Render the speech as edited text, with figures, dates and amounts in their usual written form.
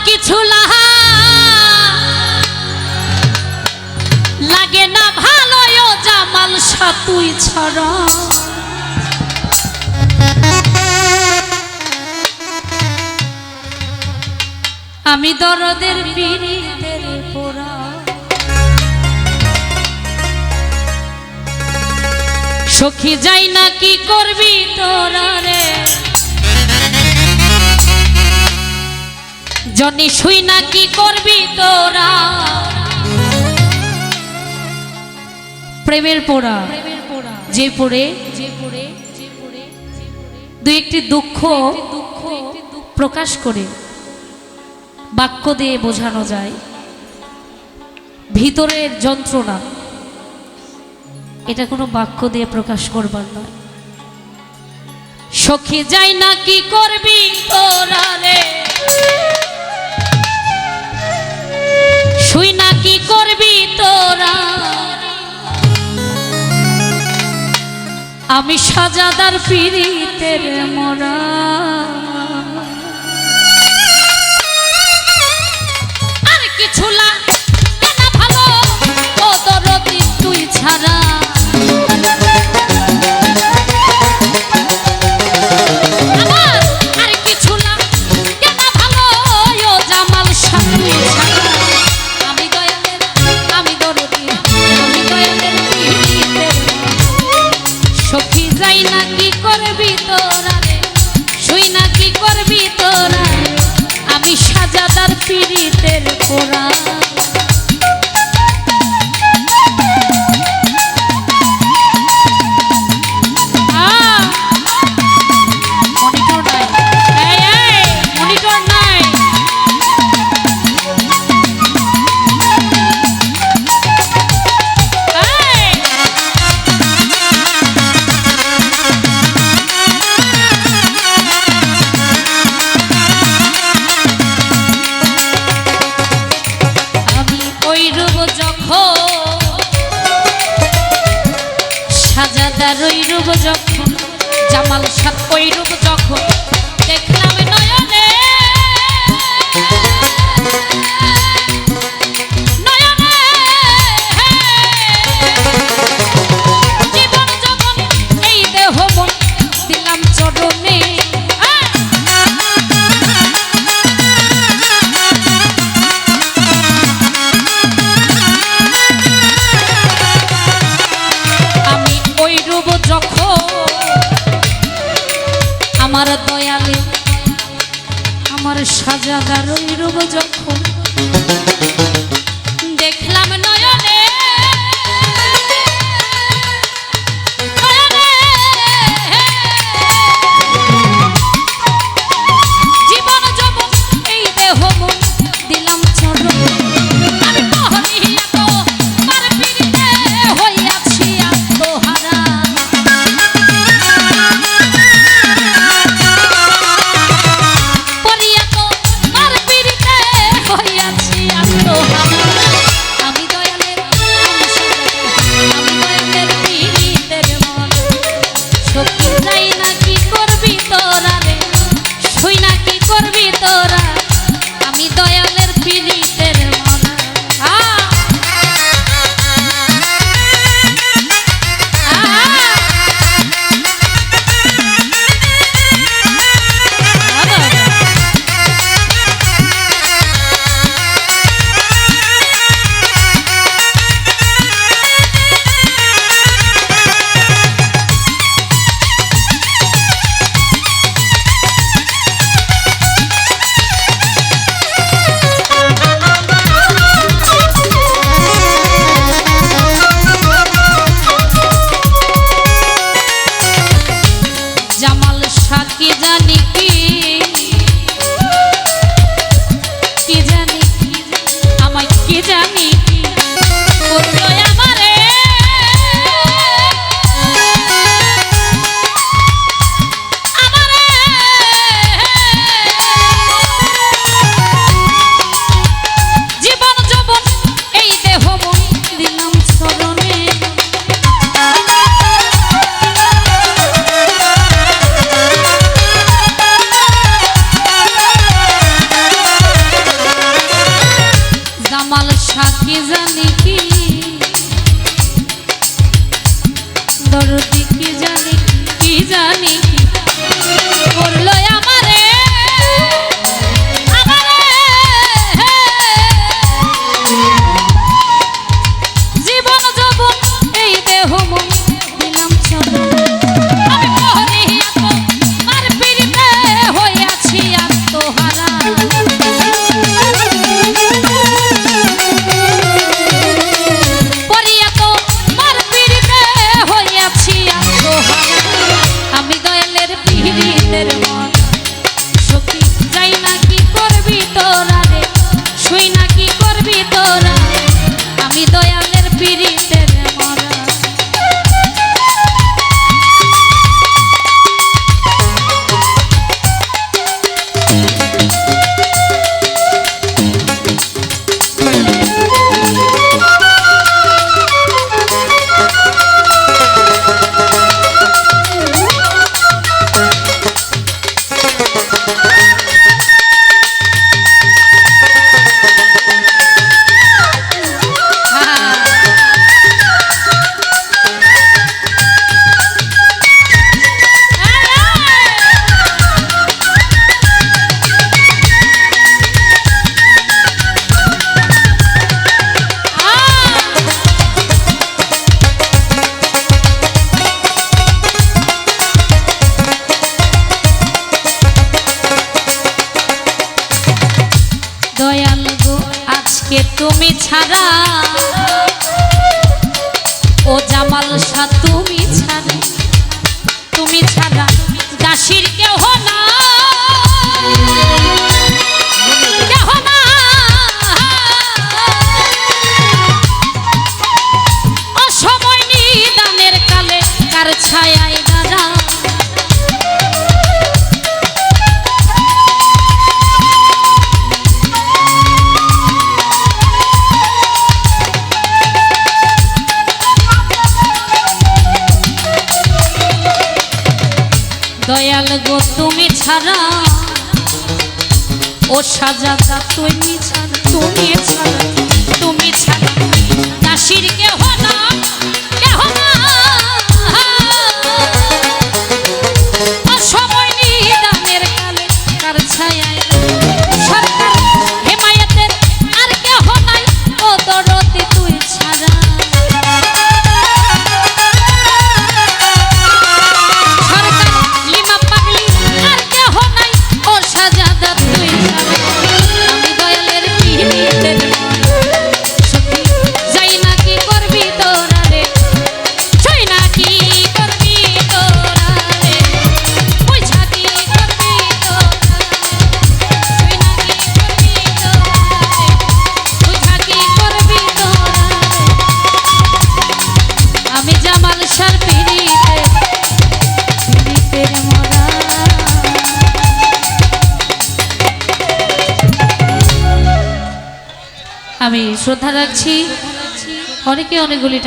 কিছু লাগে না ভালো জামাল শাহ তুই ছাড়া। আমি দরদের পিরিতের পোড়া, সখী যাই না কি করবি তোরা রে, জনি শুই না কি করবি তোরা। প্রেমের পোড়া যে পড়ে দুই একটি দুঃখ প্রকাশ করে বাক্য দিয়ে বোঝানো যায়, ভিতরের যন্ত্রণা এটা কোনো বাক্য দিয়ে প্রকাশ করবার নয়। সখী যাই না কি করবি তোরা রে, শুই না কি করবি তোরা। আমি সাজাদার পিরিতের মরা, আর কিছু লাগে না ভালো ও দরদি তুই ছাড়া। আর কিছু লাগে না ভালো ও জামাল শাহ তুই ছাড়া। আমি দয়ালের আমি দরদি আমি দয়ালের পিরিতের সখী যাই না কি করবি তোরা রে, শুই না কি করবি তোরা। আমি সাজাদার পিরিতের পোড়া। মনিটর নাই, এই মনিটর নাই। সাজাদার ওই রূপ যখন, জামাল শাহ ওই রূপ যখন দেখলাম নয়নে, নয়নে জীবন যখন এই দেহ মন দিলাম চরণে। আমার দয়ালে আমার সাজাদার ওই রূপ যখন দেখলাম নয়নে, জীবন যখন এই দেহ মন দিলাম চরণে। আমি কহরিয়া তো মার পিরিতে হইয়াছি আত্মহারা। হইয়াছি আত্মহারা। দয়াল গো আজকে তুমি ছাড়া, ও জামাল শাহ তুমি ছাড়া, তুমি ছাড়া দাসীর কেহ না, কেহ না। অসময় নিদানের কালে কার ছায়ায় দাঁড়া, দয়াল গো তুমি ছাড়া, ও সাজাদা তুমি ছাড়া, তুমি ছাড়া, তুমি ছাড়া দাসীর কেহ না, কেহ না। অসময় নিদানের কালে কার ছায়ায় সরকার হেমায়েতের আর কেহ নাই, ও দরদি তুই ছাড়া। আমি শ্রদ্ধা রাখছি, অনেকে অনেকগুলি